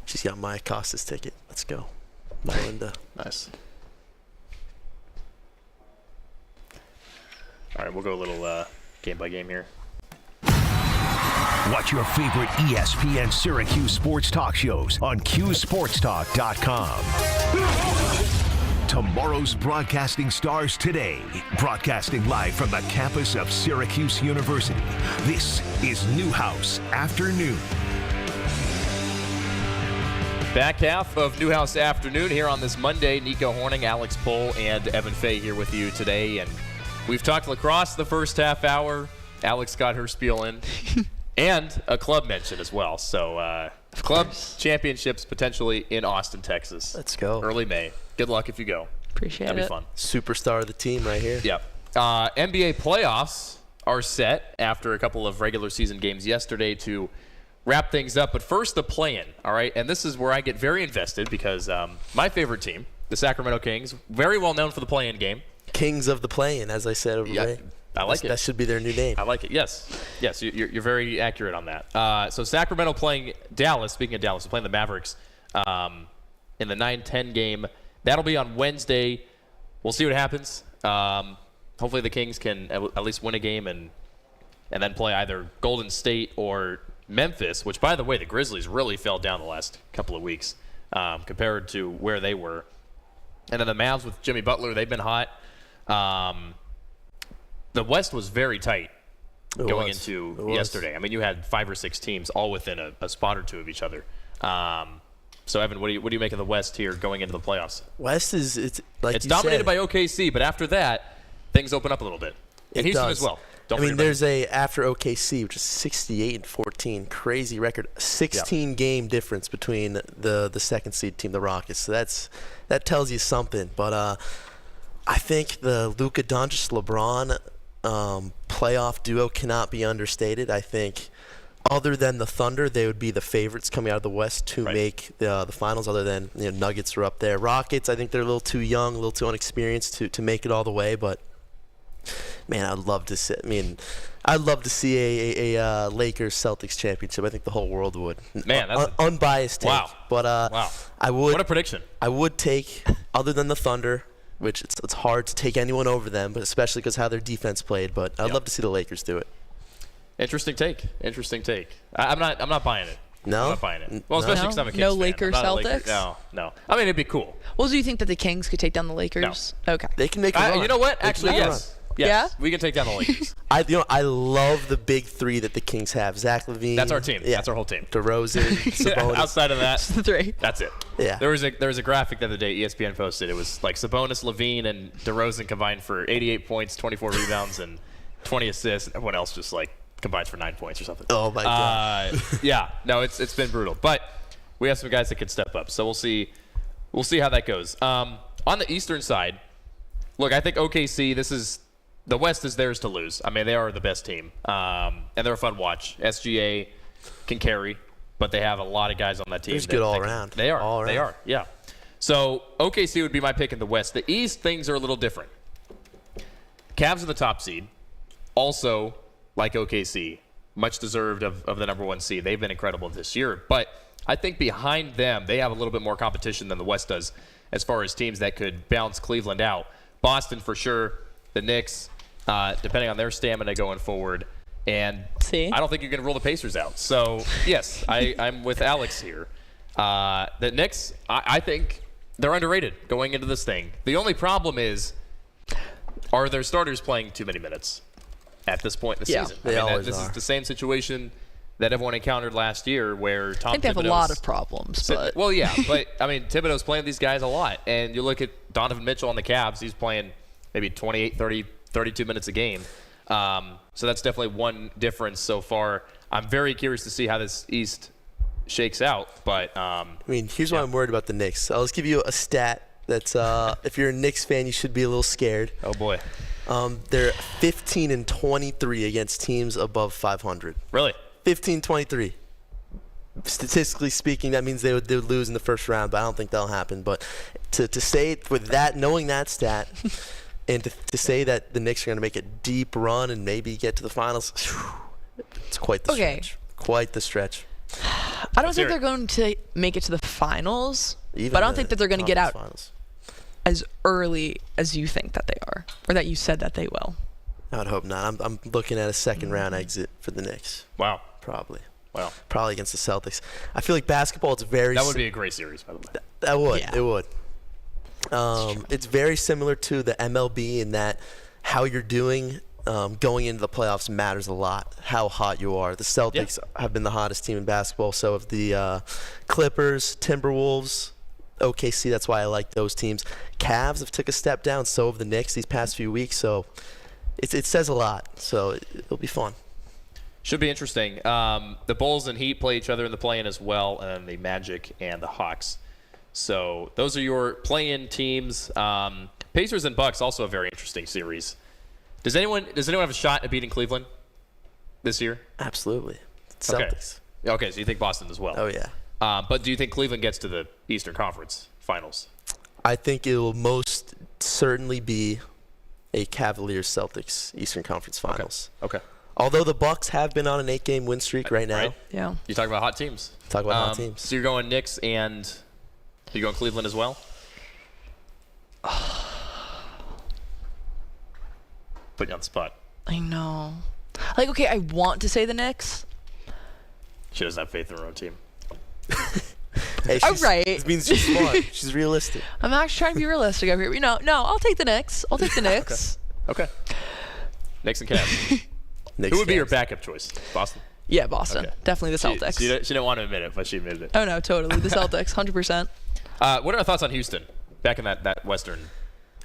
she's got my Costas ticket. Let's go. Melinda. Nice. All right, we'll go a little game by game here. Watch your favorite ESPN Syracuse sports talk shows on QSportsTalk.com. Tomorrow's broadcasting stars today, broadcasting live from the campus of Syracuse University. This is Newhouse Afternoon. Back half of Newhouse Afternoon here on this Monday. Nico Horning, Alex Pohl, and Evan Fay here with you today. And we've talked lacrosse the first half hour. Alex got her spiel in. And a club mention as well. So club championships potentially in Austin, Texas. Let's go. Early May. Good luck if you go. Appreciate That'd it. be fun. Superstar of the team right here. Yep. NBA playoffs are set after a couple of regular season games yesterday to wrap things up. But first, the play-in, all right? And this is where I get very invested because my favorite team, the Sacramento Kings, very well known for the play-in game. Kings of the play-in, as I said over May. I like it. That should be their new name. I like it. Yes, you're very accurate on that. So Sacramento playing Dallas. Speaking of Dallas, playing the Mavericks in the 9-10 game. That'll be on Wednesday. We'll see what happens. Hopefully the Kings can at least win a game and then play either Golden State or Memphis. Which, by the way, the Grizzlies really fell down the last couple of weeks compared to where they were. And then the Mavs with Jimmy Butler, they've been hot. The West was very tight going into yesterday. I mean, you had 5 or 6 teams all within a spot or 2 of each other. So, Evan, what do you make of the West here going into the playoffs? West it's dominated by OKC, but after that, things open up a little bit. And Houston as well. There's after OKC, which is 68-14, crazy record, 16 game difference between the second seed team, the Rockets. So that tells you something. But I think the Luka Doncic LeBron playoff duo cannot be understated. I think other than the Thunder, they would be the favorites coming out of the West to make the finals. Other than Nuggets are up there. Rockets, I think they're a little too young, a little too inexperienced to make it all the way. But man, I'd love to see. I'd love to see a Lakers Celtics championship. I think the whole world would. Man, that's unbiased take. Wow. But wow. I would. What a prediction! I would take other than the Thunder, which it's hard to take anyone over them, but especially because how their defense played. But I'd love to see the Lakers do it. Interesting take. I'm not buying it. No? I'm not buying it. Well, especially because I'm a Kings No fan. Lakers I'm not a Celtics? No. I mean, it'd be cool. Well, do you think that the Kings could take down the Lakers? No. Okay. They can make a run. You know what? They can Actually, make a yes. run. Yes, we can take down the Lakers. I love the big 3 that the Kings have. Zach LaVine. That's our team. Yeah. That's our whole team. DeRozan, Sabonis. Outside of that, the 3. That's it. Yeah. There was a graphic the other day ESPN posted. It was like Sabonis, LaVine, and DeRozan combined for 88 points, 24 rebounds, and 20 assists. And everyone else just like combines for 9 points or something. Oh my God. Yeah. No, it's been brutal. But we have some guys that can step up. So we'll see how that goes. On the Eastern side, look, I think OKC. The West is theirs to lose. I mean, they are the best team, and they're a fun watch. SGA can carry, but they have a lot of guys on that team. They're good all around. They are. All around. They are. Yeah. So OKC would be my pick in the West. The East, things are a little different. Cavs are the top seed. Also, like OKC, much deserved of the number 1 seed. They've been incredible this year. But I think behind them, they have a little bit more competition than the West does as far as teams that could bounce Cleveland out. Boston for sure. The Knicks, depending on their stamina going forward. And I don't think you're going to rule the Pacers out. So, yes, I'm with Alex here. The Knicks, I think they're underrated going into this thing. The only problem is, are their starters playing too many minutes at this point in the season? They always this are. is the same situation that everyone encountered last year where Tom I think they have a Thibodeau's- lot of problems, but Well, yeah, but, I mean, Thibodeau's playing these guys a lot. And you look at Donovan Mitchell on the Cavs, he's playing maybe 28, 30, 32 minutes a game. So that's definitely one difference so far. I'm very curious to see how this East shakes out. But I mean, here's why I'm worried about the Knicks. I'll just give you a stat that's if you're a Knicks fan, you should be a little scared. Oh boy. They're 15-23 against teams above 500. Really? 15-23. Statistically speaking, that means they would lose in the first round, but I don't think that'll happen. But to say with that, knowing that stat, and to say that the Knicks are going to make a deep run and maybe get to the finals, it's quite the stretch. Quite the stretch. I don't think they're going to make it to the finals, Even but I don't the think that they're going to get out finals. as early as you think that they are, or that you said that they will. I would hope not. I'm looking at a second round exit for the Knicks. Wow. Probably. Wow. Probably against the Celtics. I feel like basketball, it's very... That would be a great series, by the way. That would. Yeah. It would. It's very similar to the MLB in that how you're doing going into the playoffs matters a lot, how hot you are. The Celtics have been the hottest team in basketball. So have the Clippers, Timberwolves, OKC. That's why I like those teams. Cavs have took a step down. So have the Knicks these past few weeks. So it says a lot. So it'll be fun. Should be interesting. The Bulls and Heat play each other in the play-in as well, and then the Magic and the Hawks. So those are your play-in teams. Pacers and Bucks, also a very interesting series. Does anyone have a shot at beating Cleveland this year? Absolutely. Celtics. Okay, so you think Boston as well. Oh, yeah. But do you think Cleveland gets to the Eastern Conference Finals? I think it will most certainly be a Cavaliers-Celtics Eastern Conference Finals. Okay. Although the Bucks have been on an 8-game win streak right now. Right. Yeah. You talk about hot teams. Talk about hot teams. So you're going Knicks and you're going Cleveland as well? Put you on the spot. I know. Like, okay, I want to say the Knicks. She doesn't have faith in her own team. Hey, All right. It means she's smart. She's realistic. I'm actually trying to be realistic over here. No, I'll take the Knicks. I'll take the Knicks. Okay. Knicks and Cavs. Who would be your backup choice? Boston? Yeah, Boston. Okay. Definitely the Celtics. She didn't want to admit it, but she admitted it. Oh, no, totally. The Celtics, 100%. What are our thoughts on Houston? Back in that Western.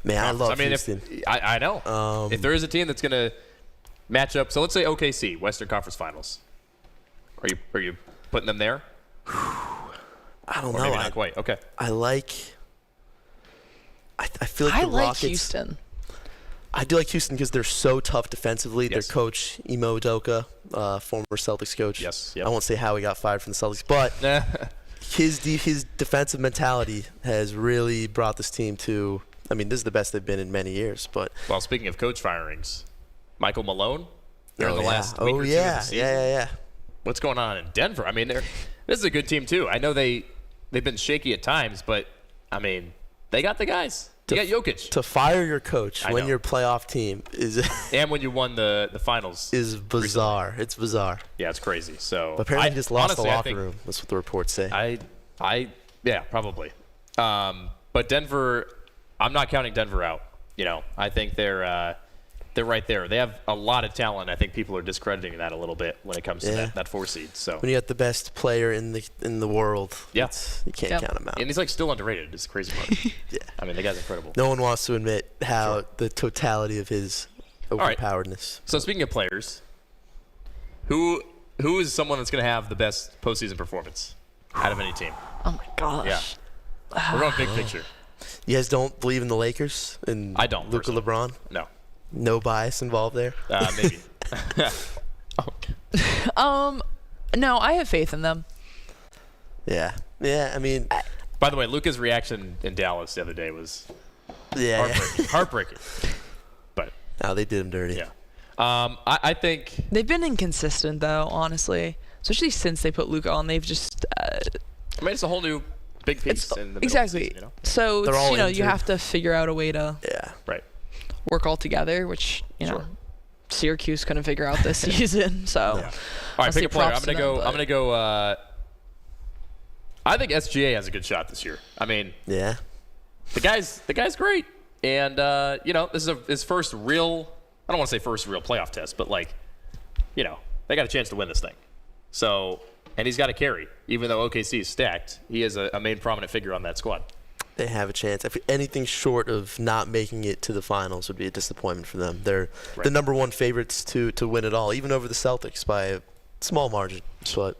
Man, I love Houston. Houston. I know. If there is a team that's going to match up, so let's say OKC, Western Conference Finals. Are you putting them there? I don't Or know. maybe not quite. Okay. I feel like I the like Rockets. Houston. I do like Houston because they're so tough defensively. Yes. Their coach, Imo Udoka, former Celtics coach. Yes. Yep. I won't say how he got fired from the Celtics, but his defensive mentality has really brought this team to. I mean, this is the best they've been in many years. But Well, speaking of coach firings, Michael Malone. They're in the last week oh or two yeah, of the season. yeah. What's going on in Denver? I mean, this is a good team too. I know they've been shaky at times, but I mean, they got the guys. You got Jokic. To fire your coach I when know. your playoff team is And when you won the finals. is bizarre. It's bizarre. Yeah, it's crazy. So But apparently, he just lost honestly, the I locker think room. That's what the reports say. Yeah, probably. But Denver, I'm not counting Denver out. You know, I think they're right there. They have a lot of talent. I think people are discrediting that a little bit when it comes to that 4 seed. So when you got the best player in the world, you can't count him out. And he's like still underrated. It's the crazy part. Yeah. I mean, the guy's incredible. No one wants to admit how the totality of his overpoweredness. So speaking of players, who is someone that's going to have the best postseason performance out of any team? Oh, my gosh. Yeah. We're going big picture. You guys don't believe in the Lakers and I don't. Luka personally. LeBron? No. No bias involved there? Maybe. No, I have faith in them. Yeah. I mean, By the way, Luka's reaction in Dallas the other day was heartbreaking. But no, they did him dirty. Yeah. I think they've been inconsistent though, honestly. Especially since they put Luka on, they've just. It's a whole new big piece in the middle exactly. Of the season, So it's, you have to figure out a way to work all together, which Syracuse couldn't figure out this season. So all right, pick a player. I'm gonna go. I think SGA has a good shot this year. I mean, the guy's great, and this is his first real. I don't want to say first real playoff test, but they got a chance to win this thing. So, and he's got a carry, even though OKC is stacked. He is a main prominent figure on that squad. They have a chance. If anything short of not making it to the finals would be a disappointment for them. They're the number one favorites to win it all, even over the Celtics by a small margin. But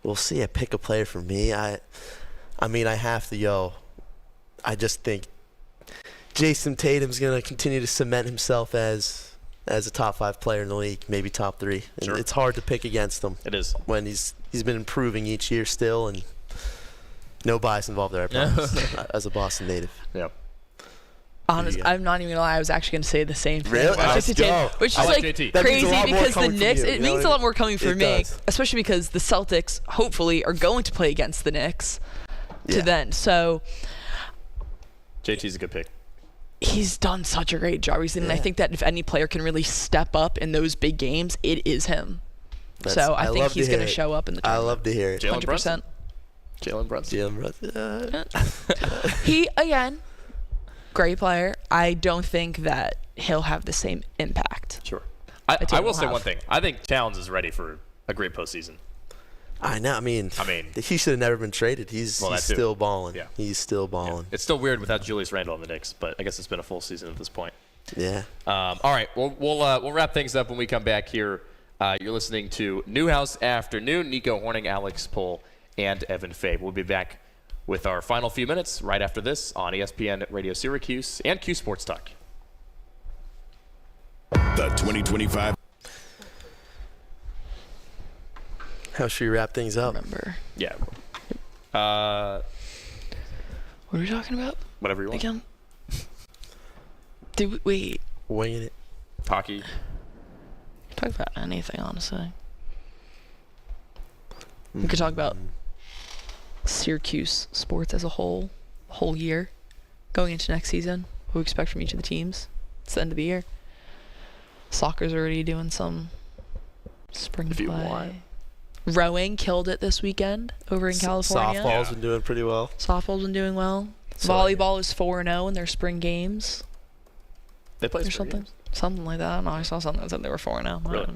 we'll see. I pick a player for me. I have to I just think Jason Tatum's going to continue to cement himself as a top 5 player in the league, maybe top 3. And it's hard to pick against him. It is. When he's been improving each year still, and no bias involved there, I promise, as a Boston native. Yep. Honestly, I'm not even gonna lie. I was actually gonna say the same thing. Really? Which is JT. Crazy because the Knicks. It means a lot more coming from me, does. especially because the Celtics hopefully are going to play against the Knicks. To then, so JT's a good pick. He's done such a great job recently, and I think that if any player can really step up in those big games, it is him. So I think he's going to show up in the tournament. I love to hear it. 100%. Jalen Brunson. He, again, great player. I don't think that he'll have the same impact. Sure. I will say one thing. I think Towns is ready for a great postseason. I know. I mean, he should have never been traded. He's still balling. Yeah. He's still balling. Yeah. It's still weird without Julius Randle on the Knicks, but I guess it's been a full season at this point. Yeah. All right. We'll wrap things up when we come back here. You're listening to Newhouse Afternoon. Nico Horning, Alex Pohl, and Evan Fabe. We'll be back with our final few minutes right after this on ESPN Radio Syracuse and Q Sports Talk. The 2025. How should we wrap things up? Remember. Yeah. What are we talking about? Whatever you want. Again? Wait. Winging it. Hockey. Talk about anything, honestly. We could talk about Syracuse sports as a whole year, going into next season. What we expect from each of the teams. It's the end of the year. Soccer's already doing some spring play. If you want. Rowing killed it this weekend over in California. Softball's been doing pretty well. Softball's been doing well. Volleyball is 4-0 in their spring games. They play or something. games. Something like that. I don't know. I saw something that said they were 4-0. Really?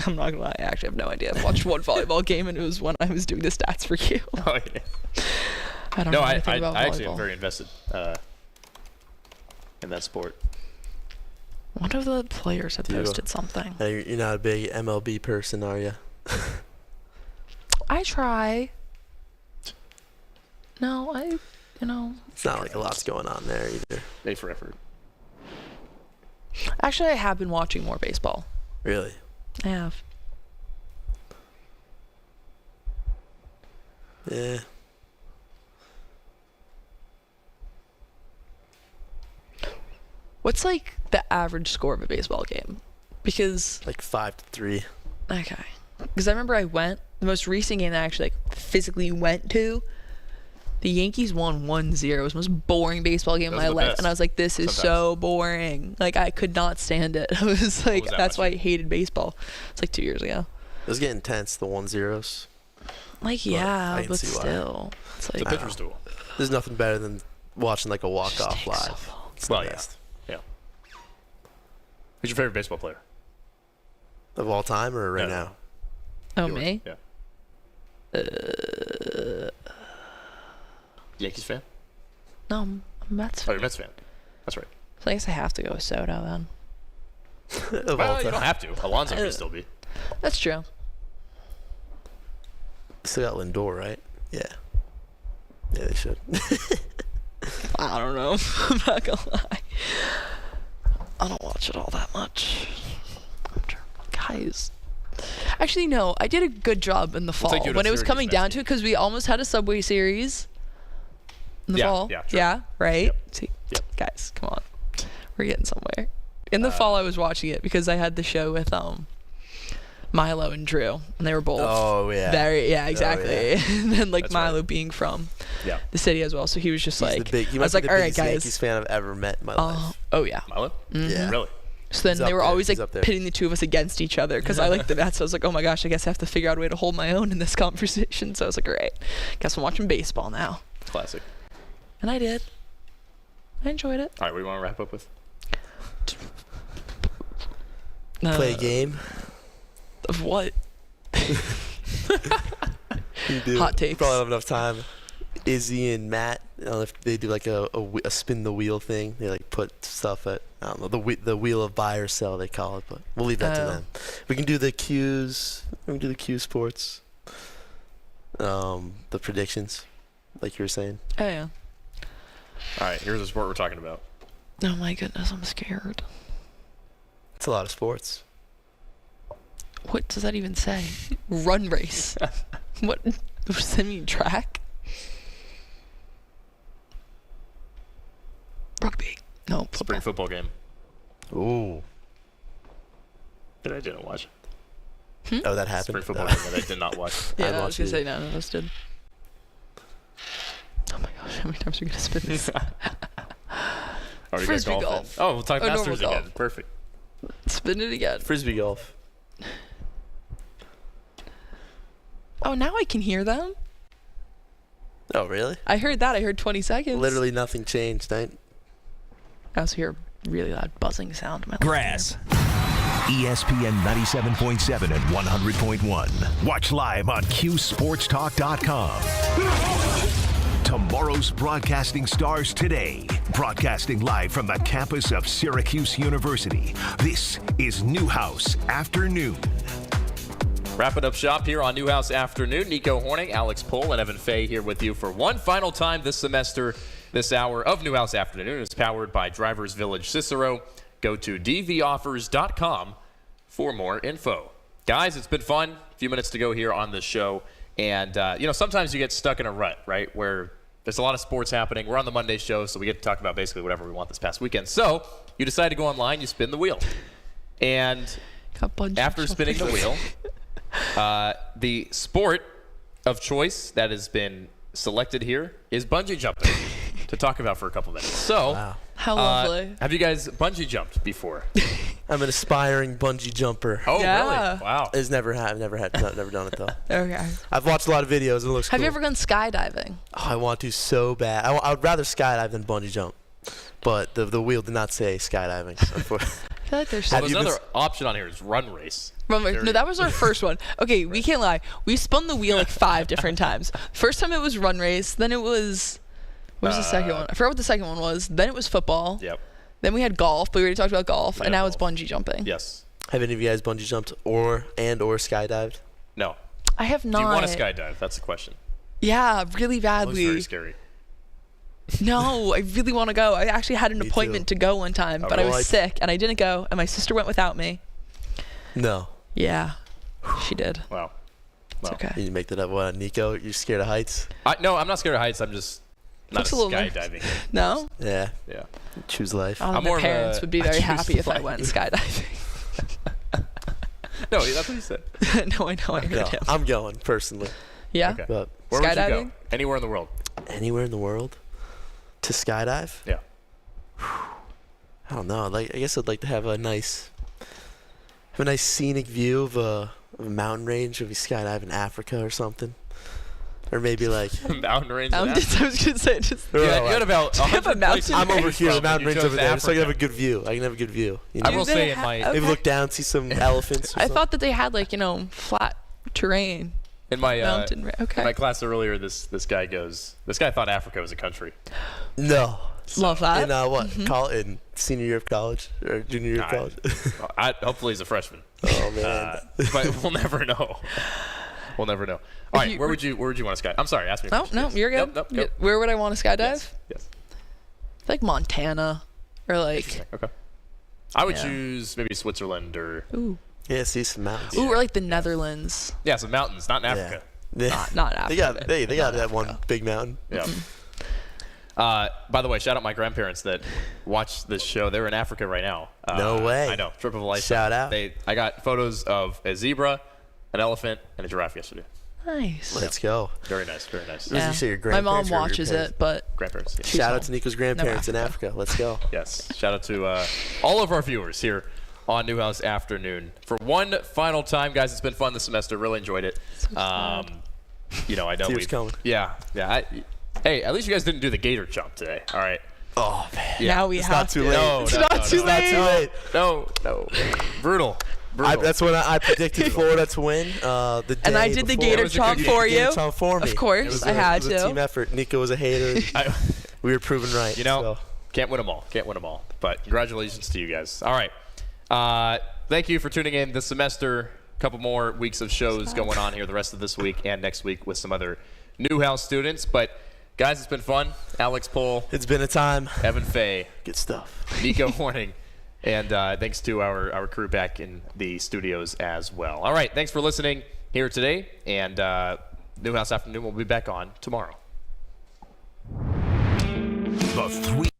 I'm not gonna lie. I actually have no idea. I watched one volleyball game, and it was when I was doing the stats for you. Oh yeah. I don't know anything about volleyball. I actually am very invested in that sport. One of the players had posted something. You're not a big MLB person, are you? I try. No, It's not like a lot's going on there either. A for effort. Actually, I have been watching more baseball. Really? I have. Yeah. What's like the average score of a baseball game? Because like 5-3. Okay. Because I remember the most recent game that I actually physically went to, the Yankees won 1-0. It was the most boring baseball game of my life. And I was like, this is so boring. Like, I could not stand it. I was like, that's why I hated baseball. It's like 2 years ago. It was getting tense, the 1-0s. Like, but still. It's like, the pitcher's duel. There's nothing better than watching like a walk-off live. Well, yeah. Who's your favorite baseball player? Of all time or right now? Oh, me? Yeah. Yankees fan? No, I'm a Mets fan. Oh, you're a Mets fan. That's right. So I guess I have to go with Soto then. Well, you don't have to. Alonso could still be. That's true. Still got Lindor, right? Yeah. Yeah, they should. I don't know. I'm not gonna lie. I don't watch it all that much. Guys. Actually, no. I did a good job in the fall take you to when it was Syracuse coming next down week. to it because we almost had a Subway Series in the fall. Yeah, true. Yeah, right? Yep. See, Yep. guys, come on. We're getting somewhere. In the fall, I was watching it because I had the show with Milo and Drew, and they were both exactly. And then That's Milo right. being from Yeah. the city as well, so he was just He I might was be like, the all right, biggest Yankees guys. fan I've ever met in my life. Oh yeah. Milo? Yeah. Really? So then He's they up were there. always He's like up there. pitting the two of us against each other because I like the Mets. So I was like, oh my gosh, I guess I have to figure out a way to hold my own in this conversation. So I was like, all right, guess I'm watching baseball now. Classic. And I did. I enjoyed it. All right, what do you want to wrap up with? Play a game. Of what? You do. Hot takes. Probably don't have enough time. Izzy and Matt, I don't know if they do like a spin the wheel thing. They like put stuff at, I don't know, the wheel of buy or sell they call it, but we'll leave that to them. We can do the Q's. We can do the Q sports. The predictions, like you were saying. Oh yeah. All right, here's the sport we're talking about. Oh my goodness, I'm scared. It's a lot of sports. What does that even say? Run race. What does that mean? Track? Rugby. No, Spring football game Ooh. that I didn't watch. Oh, that happened. Spring football game that I did not watch. Yeah, I I was watched gonna it. say none of us did. Oh my gosh, how many times are we gonna spin this? Oh, we got Frisbee golf in. golf. Oh, we'll talk Or normal Masters again. golf. Perfect. Spin it again. Frisbee golf. Oh, now I can hear them. Oh, really? I heard that. I heard 20 seconds. Literally nothing changed. I also hear a really loud buzzing sound. In my Grass. ESPN 97.7 and 100.1. Watch live on QSportsTalk.com. Tomorrow's broadcasting stars today. Broadcasting live from the campus of Syracuse University. This is Newhouse Afternoon. Wrapping up shop here on Newhouse Afternoon. Nico Horning, Alex Pohl, and Evan Fay here with you for one final time this semester. This hour of Newhouse Afternoon is powered by Drivers Village Cicero. Go to dvoffers.com for more info. Guys, it's been fun. A few minutes to go here on the show. And, sometimes you get stuck in a rut, right, where there's a lot of sports happening. We're on the Monday show, so we get to talk about basically whatever we want this past weekend. So you decide to go online, you spin the wheel. And after spinning the wheel, the sport of choice that has been selected here is bungee jumping to talk about for a couple minutes. So, Wow. How lovely. have you guys bungee jumped before? I'm an aspiring bungee jumper. Oh, Yeah. really? Wow. I've never done it though. Okay. I've watched a lot of videos. It looks Have cool. you ever gone skydiving? Oh, I want to so bad. I would rather skydive than bungee jump. But the wheel did not say skydiving. Unfortunately. I feel like there's So Have there's you been another option on here is run race. No, that was our first one. Okay, we can't lie. We spun the wheel like 5 different times. First time it was run race. Then it was, what was the second one? I forgot what the second one was. Then it was football. Yep. Then we had golf, but we already talked about golf. Yeah, And now it's golf. bungee jumping. Yes. Have any of you guys bungee jumped or skydived? No. I have not. Do you want to skydive? That's the question. Yeah, really That looks very badly. scary. No, I really want to go. I actually had an Me appointment too. to go one time, but I well, was sick and I didn't go, and my sister went without me. No. Yeah, she did. Wow. It's Wow. okay. You make that up. What, Nico? You're scared of heights? No, I'm not scared of heights. I'm just not Looks a a little skydiving. No? Yeah. Yeah. Choose life. I don't I'm know, more my of a- parents would be I very choose happy if I life. went skydiving. No, that's what he said. No, I know. I heard No, him. I'm going personally. Yeah? Okay. But Where would you go? Skydiving? Anywhere in the world. anywhere in the world to skydive? Yeah. I don't know. I guess I'd like to have a nice scenic view of a mountain range. Maybe skydive in Africa or something, or maybe like Mountain range. I was going to say, just. You had about have a 100 mountain places I'm to over choose here, the from, mountain and you range over chose there, so I can have a Africa. good view. I can have a good view. You I know? will Do say they in my ha- Maybe look down, see some elephants. Or I something. thought that they had, like, flat terrain. in my Mountain okay. in my class earlier, this guy thought Africa was a country. No. Love that. In what? In senior year of college or junior year of college? Hopefully he's a freshman. Oh man. But we'll never know. We'll never know. All right, you- where would you want to sky? I'm sorry, ask me. a Oh, question. no, Yes. you're good. Nope, nope. Where would I want to skydive? Yes. Like Montana or like. Okay. I would Yeah. choose maybe Switzerland or Ooh. Yeah, see some mountains. Ooh, or like the Netherlands. Yeah, some mountains, not in Africa. Not Africa. They got that one big mountain. Yeah. By the way, shout out my grandparents that watch this show. They're in Africa right now. No way. I know. Trip of a lifetime. Shout out. I got photos of a zebra, an elephant, and a giraffe yesterday. Nice. Let's go. Very nice. Very nice. Did you say your My mom grandparents or your watches parents? it, but Grandparents. Yeah. Shout out to Nico's grandparents in Africa. Let's go. Yes. Shout out to all of our viewers here on Newhouse Afternoon. For one final time, guys, it's been fun this semester. Really enjoyed it. You know, I know Tears coming. Yeah. Hey, at least you guys didn't do the gator jump today. All right. Oh, man. Yeah. now we It's have not too to. late. No, It's no, not no, too no. late. No. Brutal. That's when I predicted Florida to win. The day And I did the before. gator It was a chomp good for Gator you. chomp for me. Of course, It was I had it was to. a team effort. Nico was a hater. We were proven right. You know, so. can't win them all. Can't win them all. But congratulations to you guys. All right. Thank you for tuning in this semester. A couple more weeks of shows going on here the rest of this week and next week with some other Newhouse students. But, guys, it's been fun. Alex Pohl. It's been a time. Evan Fay. Good stuff. Nico Horning. And thanks to our crew back in the studios as well. All right. Thanks for listening here today. And Newhouse Afternoon will be back on tomorrow. The three.